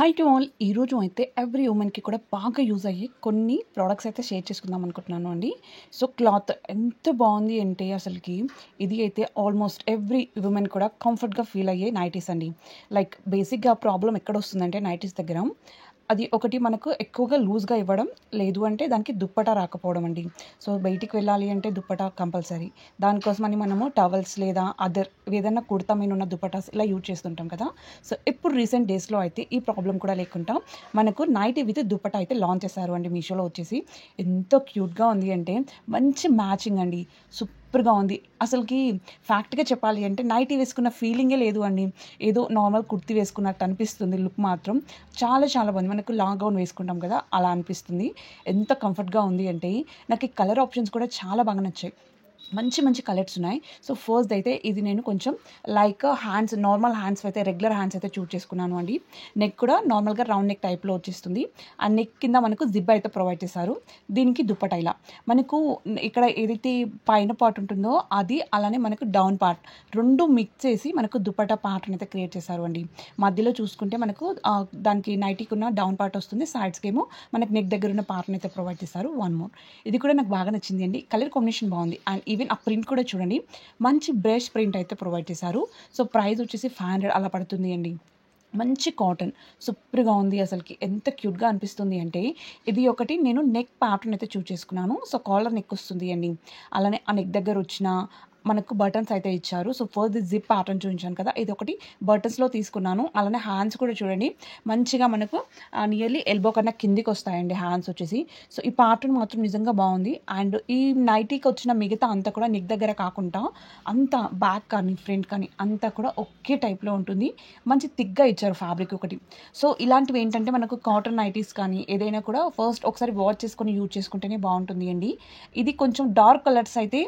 High to all. ఈరోజు అయితే every ఉమెన్కి కూడా బాగా యూజ్ అయ్యే కొన్ని ప్రోడక్ట్స్ అయితే షేర్ చేసుకుందాం అనుకుంటున్నాను అండి. సో క్లాత్ ఎంత బాగుంది అంటే అసలుకి ఇది అయితే ఆల్మోస్ట్ ఎవ్రీ ఉమెన్ కూడా కంఫర్ట్గా ఫీల్ అయ్యే నైటీస్ అండి. లైక్ బేసిక్గా ప్రాబ్లం ఎక్కడ వస్తుందంటే నైటీస్ దగ్గర అది ఒకటి మనకు ఎక్కువగా లూజ్గా ఇవ్వడం, లేదు అంటే దానికి దుప్పటా రాకపోవడం అండి. సో బయటికి వెళ్ళాలి అంటే దుప్పటా కంపల్సరీ. దానికోసమని మనము టవల్స్ లేదా అదర్ ఏదైనా కుర్తా మీద ఉన్న దుప్పటాస్ ఇలా యూజ్ చేస్తుంటాం కదా. సో ఇప్పుడు రీసెంట్ డేస్లో అయితే ఈ ప్రాబ్లం కూడా లేకుండా మనకు నైటీ విత్ దుప్పటా అయితే లాంచ్ చేశారు అండి మీషోలో వచ్చేసి. ఎంతో క్యూట్గా ఉంది అంటే మంచి మ్యాచింగ్ అండి, సూపర్గా ఉంది. అసలుకి ఫ్యాక్ట్గా చెప్పాలి అంటే నైటీ వేసుకున్న ఫీలింగే లేదు అండి. ఏదో నార్మల్ కుర్తీ వేసుకున్నట్టు అనిపిస్తుంది. లుక్ మాత్రం చాలా చాలా బాగుంది. మనకు లాంగ్ గౌన్ వేసుకుంటాం కదా అలా అనిపిస్తుంది. ఎంత కంఫర్ట్గా ఉంది అంటే నాకు ఈ కలర్ ఆప్షన్స్ కూడా చాలా బాగా నచ్చాయి. మంచి మంచి కలర్స్ ఉన్నాయి. సో ఫస్ట్ అయితే ఇది నేను కొంచెం లైక్ హ్యాండ్స్, నార్మల్ హ్యాండ్స్ అయితే రెగ్యులర్ హ్యాండ్స్ అయితే చూస్ చేసుకున్నాను అండి. నెక్ కూడా నార్మల్గా రౌండ్ నెక్ టైప్లో వచ్చేస్తుంది. ఆ నెక్ కింద మనకు జిప్ అయితే ప్రొవైడ్ చేశారు. దీనికి దుప్పటా ఇలా మనకు ఇక్కడ ఏదైతే పైన పార్ట్ ఉంటుందో అది, అలానే మనకు డౌన్ పార్ట్ రెండు మిక్స్ చేసి మనకు దుప్పటా పార్ట్ అయితే క్రియేట్ చేశారు అండి. మధ్యలో చూసుకుంటే మనకు దానికి నైటీకి ఉన్న డౌన్ పార్ట్ వస్తుంది, సైడ్స్కి ఏమో మనకు నెక్ దగ్గర ఉన్న పార్ట్ని అయితే ప్రొవైడ్ చేశారు. వన్ మోర్, ఇది కూడా నాకు బాగా నచ్చింది అండి. కలర్ కాంబినేషన్ బాగుంది. అండ్ ఈవెన్ ఆ ప్రింట్ కూడా చూడండి, మంచి బ్రష్ ప్రింట్ అయితే ప్రొవైడ్ చేశారు. సో ప్రైస్ వచ్చేసి 500 అలా పడుతుంది అండి. మంచి కాటన్, సూపర్గా ఉంది. అసలుకి ఎంత క్యూట్గా అనిపిస్తుంది అంటే ఇది ఒకటి నేను నెక్ ప్యాటర్న్ అయితే చూస్ చేసుకున్నాను. సో కాలర్ నెక్ వస్తుంది అండి. అలానే ఆ నెక్ దగ్గర వచ్చిన మనకు బటన్స్ అయితే ఇచ్చారు. సో ఫస్ట్ జిప్ ప్యాటర్న్ చూపించాను కదా, ఇది ఒకటి బటన్స్లో తీసుకున్నాను. అలానే హ్యాండ్స్ కూడా చూడండి, మంచిగా మనకు నియర్లీ ఎల్బో కన్నా కిందికి వస్తాయండి హ్యాండ్స్ వచ్చేసి. సో ఈ ప్యాటర్న్ మాత్రం నిజంగా బాగుంది. అండ్ ఈ నైటీకి వచ్చిన మిగతా అంతా కూడా నెక్ దగ్గర కాకుండా అంతా బ్యాక్ కానీ ఫ్రంట్ కానీ అంతా కూడా ఒకే టైప్లో ఉంటుంది. మంచి థిక్గా ఇచ్చారు ఫ్యాబ్రిక్ ఒకటి. సో ఇలాంటివి ఏంటంటే మనకు కాటన్ నైటీస్ కానీ ఏదైనా కూడా ఫస్ట్ ఒకసారి వాష్ చేసుకొని యూజ్ చేసుకుంటేనే బాగుంటుంది అండి. ఇది కొంచెం డార్క్ కలర్స్ అయితే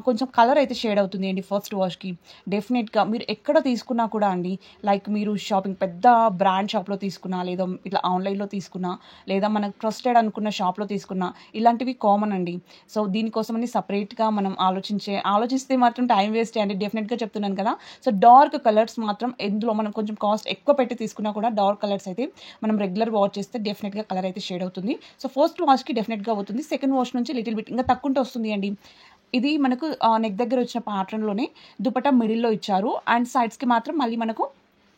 కొంచెం కలర్ అయితే షేడ్ అవుతుంది అండి ఫస్ట్ వాష్కి. డెఫినెట్గా మీరు ఎక్కడ తీసుకున్నా కూడా అండి, లైక్ మీరు షాపింగ్ పెద్ద బ్రాండ్ షాప్లో తీసుకున్నా, లేదా ఇట్లా ఆన్లైన్లో తీసుకున్నా, లేదా మనకు ట్రస్టెడ్ అనుకున్న షాప్లో తీసుకున్నా, ఇలాంటివి కామన్ అండి. సో దీనికోసమని సపరేట్గా మనం ఆలోచిస్తే మాత్రం టైం వేస్ట్ అండి. డెఫినెట్గా చెప్తున్నాను కదా. సో డార్క్ కలర్స్ మాత్రం ఎందులో మనం కొంచెం కాస్ట్ ఎక్కువ పెట్టి తీసుకున్నా కూడా డార్క్ కలర్స్ అయితే మనం రెగ్యులర్ వాష్ చేస్తే డెఫినెట్గా కలర్ అయితే షేడ్ అవుతుంది. సో ఫస్ట్ వాష్కి డెఫినెట్గా అవుతుంది, సెకండ్ వాష్ నుంచి లిటిల్ బిట్ ఇంకా తక్కువ వస్తుంది అండి. ఇది మనకు నెక్ దగ్గర వచ్చిన ప్యాటర్న్లోనే దుపట్టా మిడిల్లో ఇచ్చారు. అండ్ సైడ్స్కి మాత్రం మళ్ళీ మనకు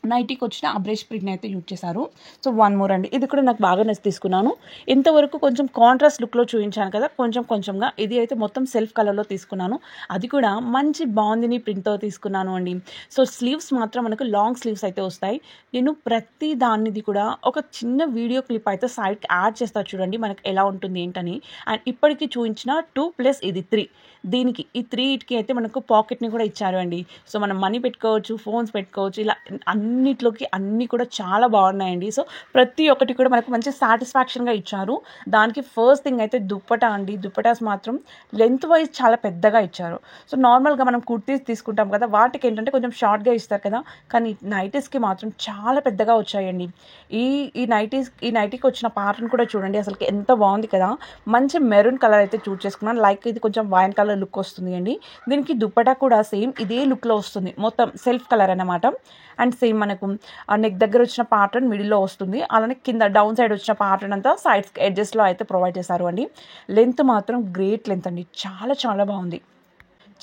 నైటీకి వచ్చిన ఆ బ్రష్ ప్రింట్ అయితే యూజ్ చేశారు. సో వన్ మోర్ అండి, ఇది కూడా నాకు బాగా నచ్చి తీసుకున్నాను. ఇంతవరకు కొంచెం కాంట్రాస్ట్ లుక్లో చూపించాను కదా, కొంచెంగా ఇది అయితే మొత్తం సెల్ఫ్ కలర్లో తీసుకున్నాను. అది కూడా మంచి బాందిని ప్రింట్తో తీసుకున్నాను అండి. సో స్లీవ్స్ మాత్రం మనకు లాంగ్ స్లీవ్స్ అయితే వస్తాయి. నేను ప్రతి దానిది కూడా ఒక చిన్న వీడియో క్లిప్ అయితే సైడ్కి యాడ్ చేస్తా చూడండి, మనకు ఎలా ఉంటుంది ఏంటని. అండ్ ఇప్పటికీ చూపించిన 2 + ఇది 3, దీనికి ఈ 3కి అయితే మనకు పాకెట్ని కూడా ఇచ్చారు అండి. సో మనం మనీ పెట్టుకోవచ్చు, ఫోన్స్ పెట్టుకోవచ్చు, ఇలా అన్నిట్లోకి అన్నీ కూడా చాలా బాగున్నాయండి. సో ప్రతి ఒక్కటి కూడా మనకు మంచి సాటిస్ఫాక్షన్గా ఇచ్చారు. దానికి ఫస్ట్ థింగ్ అయితే దుప్పటా అండి. దుప్పటాస్ మాత్రం లెంత్ వైజ్ చాలా పెద్దగా ఇచ్చారు. సో నార్మల్గా మనం కుర్తీస్ తీసుకుంటాం కదా, వాటికి ఏంటంటే కొంచెం షార్ట్గా ఇస్తారు కదా, కానీ నైటీస్కి మాత్రం చాలా పెద్దగా వచ్చాయండి. ఈ నైటీకి వచ్చిన ప్యాటర్న్ కూడా చూడండి, అసలు ఎంత బాగుంది కదా. మంచి మెరూన్ కలర్ అయితే చూస్ చేసుకున్నాను. లైక్ ఇది కొంచెం వైన్ కలర్ లుక్ వస్తుంది అండి. దీనికి దుప్పటా కూడా సేమ్ ఇదే లుక్లో వస్తుంది, మొత్తం సెల్ఫ్ కలర్ అన్నమాట. అండ్ సేమ్ మనకు నెక్ దగ్గర వచ్చిన ప్యాటర్న్ మిడిల్లో వస్తుంది. అలానే కింద డౌన్ సైడ్ వచ్చిన ప్యాటర్న్ అంతా సైడ్స్ ఎడ్జెస్లో అయితే ప్రొవైడ్ చేశారు అండి. లెంత్ మాత్రం గ్రేట్ లెంత్ అండి, చాలా చాలా బాగుంది.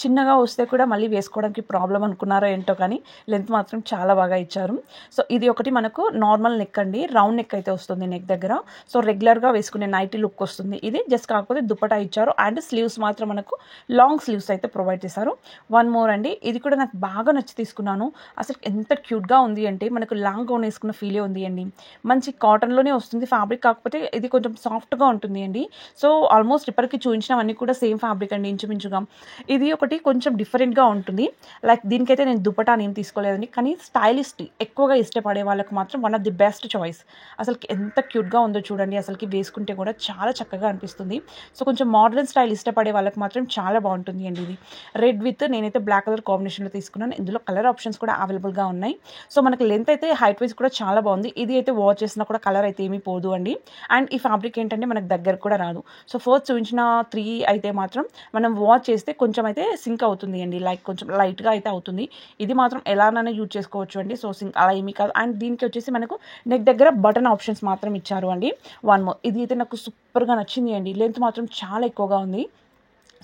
చిన్నగా వస్తే కూడా మళ్ళీ వేసుకోవడానికి ప్రాబ్లం అనుకున్నారో ఏంటో కానీ లెంత్ మాత్రం చాలా బాగా ఇచ్చారు. సో ఇది ఒకటి మనకు నార్మల్ నెక్ అండి, రౌండ్ నెక్ అయితే వస్తుంది నెక్ దగ్గర. సో రెగ్యులర్గా వేసుకునే నైటీ లుక్ వస్తుంది ఇది. జస్ట్ కాకపోతే దుప్పటా ఇచ్చారు అండ్ స్లీవ్స్ మాత్రం మనకు లాంగ్ స్లీవ్స్ అయితే ప్రొవైడ్ చేశారు. వన్ మోర్ అండి, ఇది కూడా నాకు బాగా నచ్చి తీసుకున్నాను. అసలు ఎంత క్యూట్గా ఉంది అంటే మనకు లాంగ్ గౌన్ వేసుకున్న ఫీలే ఉంది అండి. మంచి కాటన్లోనే వస్తుంది ఫ్యాబ్రిక్, కాకపోతే ఇది కొంచెం సాఫ్ట్గా ఉంటుంది అండి. సో ఆల్మోస్ట్ ఇప్పటికీ చూపించినవన్నీ కూడా సేమ్ ఫ్యాబ్రిక్ అండి ఇంచుమించుగా. ఇది ఒకటి కొంచెం డిఫరెంట్గా ఉంటుంది. లైక్ దీనికైతే నేను దుపట్టా ఏం తీసుకోలేదండి, కానీ స్టైలిస్ట్ ఎక్కువగా ఇష్టపడే వాళ్ళకి మాత్రం one of the best choice. అసలు ఎంత క్యూట్గా ఉందో చూడండి, అసలుకి వేసుకుంటే కూడా చాలా చక్కగా అనిపిస్తుంది. సో కొంచెం మోడర్న్ స్టైల్ ఇష్టపడే వాళ్ళకి మాత్రం చాలా బాగుంటుంది అండి. ఇది రెడ్ విత్ నేనైతే బ్లాక్ కలర్ కాంబినేషన్లో తీసుకున్నాను. ఇందులో కలర్ ఆప్షన్స్ కూడా అవైలబుల్గా ఉన్నాయి. సో మనకి లెంత్ అయితే హైట్ వైజ్ కూడా చాలా బాగుంది. ఇది అయితే వాష్ చేసినా కూడా కలర్ అయితే ఏమీ పోదు అండి. అండ్ ఈ ఫ్యాబ్రిక్ ఏంటంటే మనకు దగ్గర కూడా రాదు. సో ఫస్ట్ చూపించిన 3 అయితే మాత్రం మనం వాష్ చేస్తే కొంచెం అయితే సింక్ అవుతుంది అండి, లైక్ కొంచెం లైట్గా అయితే అవుతుంది. ఇది మాత్రం ఎలానైనా యూజ్ చేసుకోవచ్చు అండి. సో సింక్ అలా ఏమీ కాదు. అండ్ దీనికి వచ్చేసి మనకు నెక్ దగ్గర బటన్ ఆప్షన్స్ మాత్రం ఇచ్చారు అండి. వన్ మోర్, ఇది అయితే నాకు సూపర్గా నచ్చింది అండి. లెంత్ మాత్రం చాలా ఎక్కువగా ఉంది.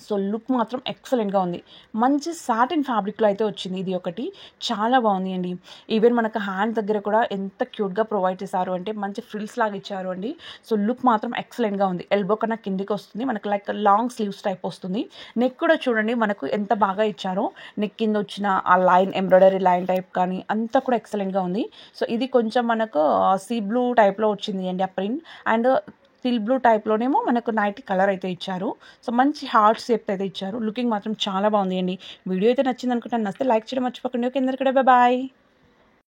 సో లుక్ మాత్రం ఎక్సలెంట్గా ఉంది. మంచి సాటిన్ ఫ్యాబ్రిక్లో అయితే వచ్చింది. ఇది ఒకటి చాలా బాగుంది అండి. ఈవెన్ మనకు హ్యాండ్ దగ్గర కూడా ఎంత క్యూట్గా ప్రొవైడ్ చేశారు అంటే మంచి ఫ్రిల్స్ లాగా ఇచ్చారు అండి. సో లుక్ మాత్రం ఎక్సలెంట్గా ఉంది. ఎల్బో కన్నా కిందికి వస్తుంది, మనకు లైక్ లాంగ్ స్లీవ్స్ టైప్ వస్తుంది. నెక్ కూడా చూడండి మనకు ఎంత బాగా ఇచ్చారో. నెక్ కింద వచ్చిన ఆ లైన్, ఎంబ్రాయిడరీ లైన్ టైప్ కానీ అంతా కూడా ఎక్సలెంట్గా ఉంది. సో ఇది కొంచెం మనకు సీ బ్లూ టైప్లో వచ్చింది అండి ఆ ప్రింట్. అండ్ టిల్ బ్లూ టైప్లోనేమో మనకు నైట్ కలర్ అయితే ఇచ్చారు. సో మంచి హార్ట్ షేప్ అయితే ఇచ్చారు. లుకింగ్ మాత్రం చాలా బాగుంది అండి. వీడియో అయితే నచ్చింది అనుకుంటాను. నచ్చితే లైక్ చేయడం మర్చిపోకండి. ఓకే అందరికీ కూడా బాయ్.